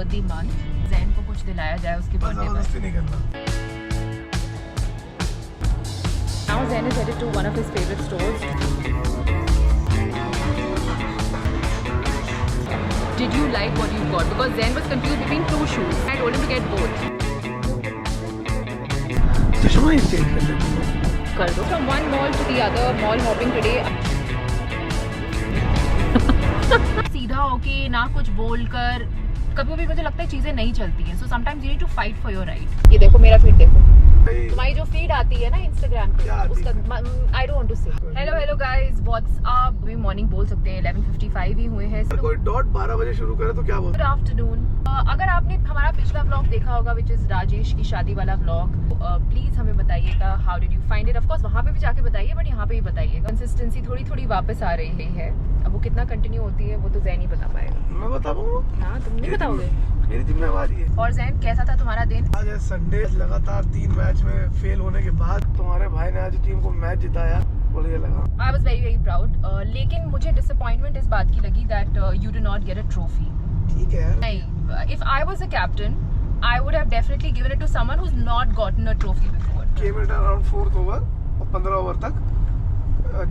Birthday month, Jain को कुछ दिलाया जाए उसके बर्थडे पर। नहीं करना। Now Zen is headed to one of his favorite stores. Did you like what you got? Because Zen was confused between two shoes. I told him to get both. चश्मा ही change कर लेते कर दो। From one mall to the other, mall hopping today. सीधा होके ना कुछ बोलकर, कभी कभी मुझे लगता है चीजें नहीं चलती हैं। So sometimes you need to fight for your right. ये देखो मेरा फीड देखो, तुम्हारी जो फीड आती है ना इंस्टाग्राम पे, उसका आई डोंट वांट टू से। Hello guys, what's up. अभी मॉर्निंग बोल सकते हैं, 11:55 ही हुए हैं। कोई डॉट 12 बजे शुरू करे तो क्या बोल। Good afternoon. अगर आपने हमारा पिछला व्लॉग देखा होगा विच इज राजेश की शादी वाला व्लॉग, प्लीज हमें बताइएगा how did you find it. Of course वहाँ पे भी जाके बताइए, बट यहाँ पे भी बताइए। कंसिस्टेंसी थोड़ी थोड़ी वापस आ रही है। अब वो कितना कंटिन्यू होती है वो तो जैन ही बता पाएगा। मैं बता पाऊंगा? हाँ, तुम नहीं बताओगे। मेरी जिम्मेवारी है। और जैन, कैसा था तुम्हारा दिन? आज है संडे। लगातार 3 मैच में फेल होने के बाद तुम्हारे भाई ने आज टीम को मैच जिताया, बढ़िया लगा। I was very proud. लेकिन मुझे डिसअपॉइंटमेंट इस बात की लगी that you did not get a trophy. ठीक है यार। नहीं, if I was a captain I would have definitely given it to someone who has not gotten a trophy before. Came in around 4th over और 15 over तक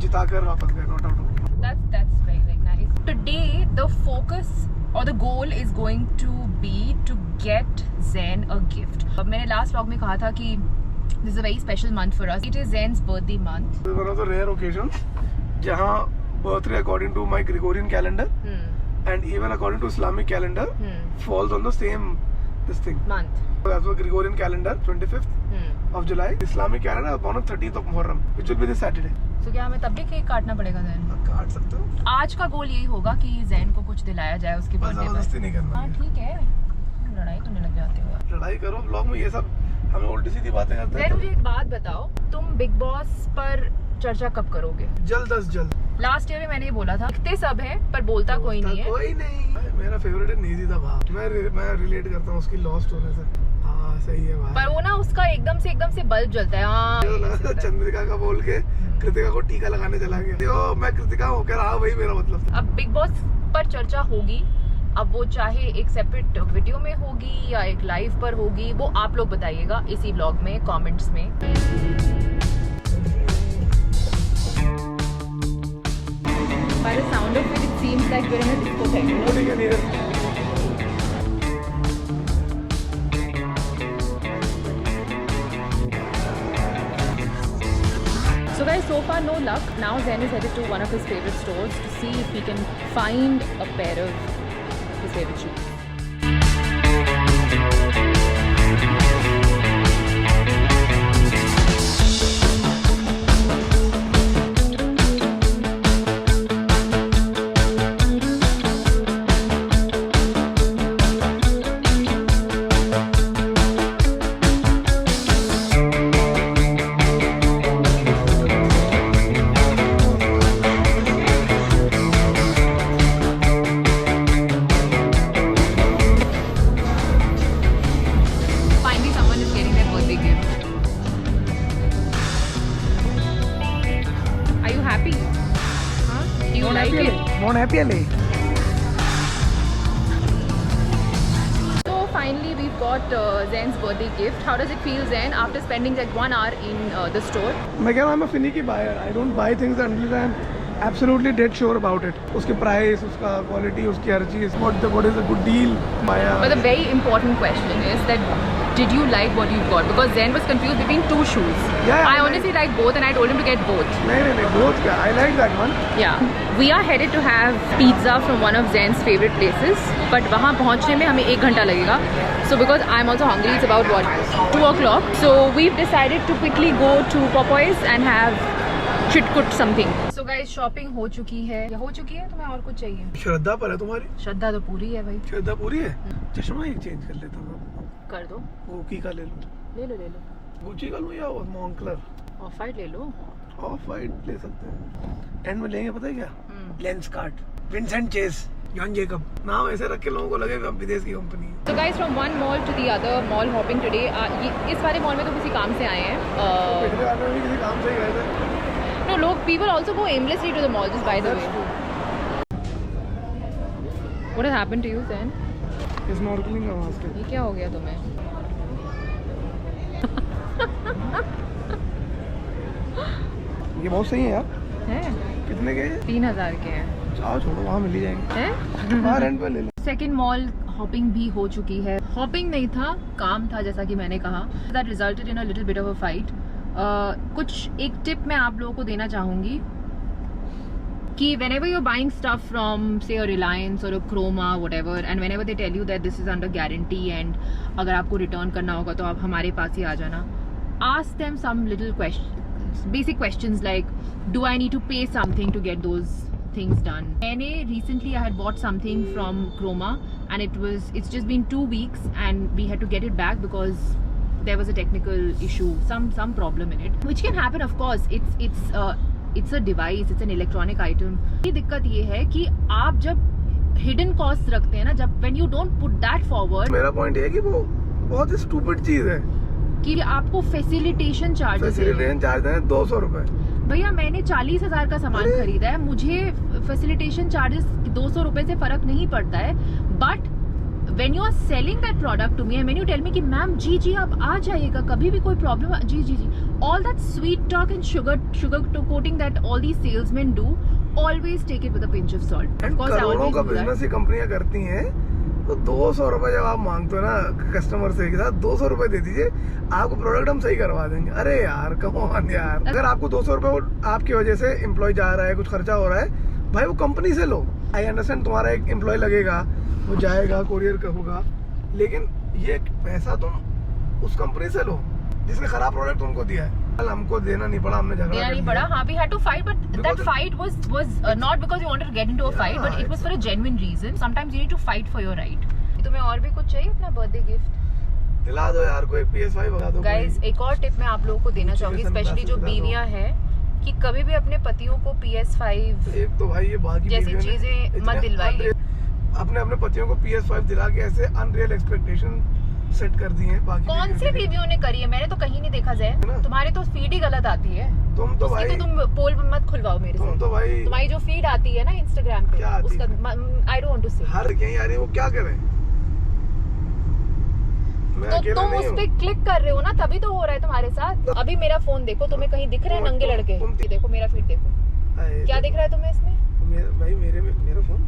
जिताकर वापस गए, not out हो गए। That's very nice. Today the focus or the goal is going to be to get Zen a gift. मैंने last vlog में कहा था कि this is a very special month for us. It is Zen's birthday month. This is one of the rare occasions जहाँ birthday according to my Gregorian calendar and even according to Islamic calendar falls on the same this thing month. That's the Gregorian calendar 25th of July. Islamic calendar upon 30th of Muharram, which will be this Saturday. So क्या हमें तब भी cake काटना पड़ेगा ज़ैन? काट सकते हो। आज का गोल यही होगा कि ज़ैन को कुछ दिलाया जाए उसके बर्थडे पर। जबरदस्ती नहीं करना। हाँ ठीक है, लड़ाई करने लग जाते हो यार। लड़ाई करो ब्लॉग में, ये सब हम उल्टी सीधी बातें करते हैं। ज़ैन मुझे एक बात बताओ, तुम बिग बॉस पर चर्चा कब करोगे? जल्द। लास्ट ईयर में मैंने ये बोला था, दिखते सब है पर बोलता कोई नहीं है। कोई नहीं। मेरा फेवरेट है नेजी दा भाव। मैं रिलेट करता हूँ उसकी लॉस्ट होने से। हाँ सही है भाई। पर वो ना उसका एकदम से बल्ब जलता है। हाँ चंद्रिका का बोल के कृतिका को टीका लगाने चला गया। मैं कृतिका होकर रहा, वही मेरा मतलब। अब बिग बॉस पर चर्चा होगी, अब वो चाहे एक सेपरेट वीडियो में होगी या एक लाइव पर होगी, वो आप लोग बताइएगा इसी व्लॉग में कमेंट्स में। By the sound of it, it seems like we're in a discotheque. So guys, so far no luck. Now Zen is headed to one of his favorite stores to see if he can find a pair of his favorite shoes. Not happy Ali. So finally we've got Zen's birthday gift. How does it feel, Zen, after spending like 1 hour in the store? मैं कह रहा हूँ, I'm a finicky buyer. I don't buy things until I'm absolutely dead sure about it. उसके price, उसका quality, उसकी हर चीज. What is a good deal? But the very important question is that did you like what you got? Because Zen was confused between two shoes. Yeah, I honestly like both and I told him to get both. नहीं both क्या? I like that one. Yeah. We are headed to have pizza from one of Zen's favorite places. But वहाँ पहुँचने में हमें 1 घंटा लगेगा. So because I'm also hungry, it's about what? 2 o'clock. So we've decided to quickly go to Popeyes and have चिटकुट something. So guys, shopping हो चुकी है। या हो चुकी है? तुम्हें और कुछ चाहिए? श्रद्धा पर है तुम्हारी? श्रद्धा तो पूरी है भाई। श्रद्धा पूरी है? चश्मा एक चेंज कर लेता हूँ। कर दो। गुची का ले लो। गुची का लूँ या मॉन्क्लर? ऑफ वाइट ले लो। ऑफ वाइट ले सकते हैं। एंड में लेंगे पता है क्या? Lenskart, Vincent Chase, John Jacob. नाम ऐसे रख के लोगों को लगे विदेश की कंपनी है। So guys, from one mall to the other, mall hopping today. इस वाले मॉल में तो किसी काम से आए हैं। पिछले वाले में भी किसी काम से ही गए थे। No, look, people also go aimlessly to the mall, just by the way. What has happened to you, Zen? Snorkelling का मास्क है। ये क्या हो गया तुम्हें? ये बहुत सही है यार। है कितने के? 3000 के हैं। चाहो छोड़ो, वहाँ मिल ही जाएंगे। हैं? हाँ, रेंट पे ले लो। सेकेंड मॉल हॉपिंग भी हो चुकी है। हॉपिंग नहीं था, काम था, जैसा कि मैंने कहा। That resulted in a little bit of a fight. कुछ एक टिप मैं आप लोगों को देना चाहूँगी कि whenever you're buying stuff from say a Reliance or a Croma whatever and whenever they tell you that this is under guarantee and अगर आपको रिटर्न करना होगा तो आप हमारे पास ही आ जाना. Ask them some little questions, basic questions like do I need to pay something to get those things done. मैंने recently I had bought something from Croma and it's just been 2 weeks and we had to get it back because there was a technical issue, some problem in it, which can happen. Of course, it's a device, it's an electronic item. ये दिक्कत ये है कि आप जब hidden costs रखते हैं ना, जब when you don't put that forward, मेरा पॉइंट ये है कि वो बहुत ही स्टूपिड चीज है कि आपको फैसिलिटेशन चार्जेस है 200 रुपए। भैया मैंने 40,000 का सामान खरीदा है, मुझे फैसिलिटेशन चार्जेस 200 रुपए से फर्क नहीं पड़ता है. But when you are selling that product to me and when you tell me कि मैम जी आप आ जाइएगा, कभी भी कोई प्रॉब्लम, जी all that sweet talk and sugar coating that all these salesmen do, always take it with a pinch of salt. Of course, करोड़ों का बिजनेस ही कंपनियां करती हैं, तो 200 रुपए जब आप मांगते हो ना कस्टमर से के साथ, 200 रुपए दे दीजिए, आपको प्रोडक्ट हम सही करवा देंगे. अरे यार कम ऑन यार, अगर आपको 200 रुपए आपकी वजह से एम्प्लॉय जा रहा है, कुछ खर्चा हो रहा है, भाई वो कंपनी से लो. आई अंडरस्टैंड तुम्हारा एक एम्प्लॉय लगेगा, वो जाएगा, कोरियर का होगा, लेकिन ये पैसा तुम उस कंपनी से लो जिसने खराब प्रोडक्ट तुमको दिया है. हमको देना नहीं पड़ा, हमने झगड़ा नहीं पड़ा. हाँ, we had to fight, but that fight was not because we wanted to get into a fight, but it was for a genuine reason. Sometimes you need to fight for your right. तुम्हें और भी कुछ चाहिए अपना birthday gift? दिला दो यार, कोई PS5 बता दो. गाइस, एक और टिप मैं आप लोगों को देना चाहूंगी, स्पेशली जो बीवियां हैं, कि कभी भी अपने पतियों को PS5 एक तो भाई ये बाकी जैसी चीजें मत दिलवाइए. अपने पतियों को PS5 दिला के ऐसे अनरियल एक्सपेक्टेशन सेट कर दी है. बाकी कौन सी बीवियों ने करी है? मैंने तो कहीं नहीं देखा जय. तुम्हारे तो फीड ही गलत आती है. तुम तो भाई, तो तुम पोल मत खुलवाओ मेरे से. तुम तो भाई, तुम्हारी जो फीड आती है ना इंस्टाग्राम पे, उसका आई डोंट वांट टू से. हर कहीं आ रही है, वो क्या करे? तो तुम उस पे क्लिक कर रहे हो ना, तभी तो हो रहा है तुम्हारे साथ. अभी मेरा फोन देखो, तुम्हें कहीं दिख रहे हैं नंगे लड़के? देखो मेरा फीड देखो, क्या दिख रहा है तुम्हें इसमें? भाई मेरा फोन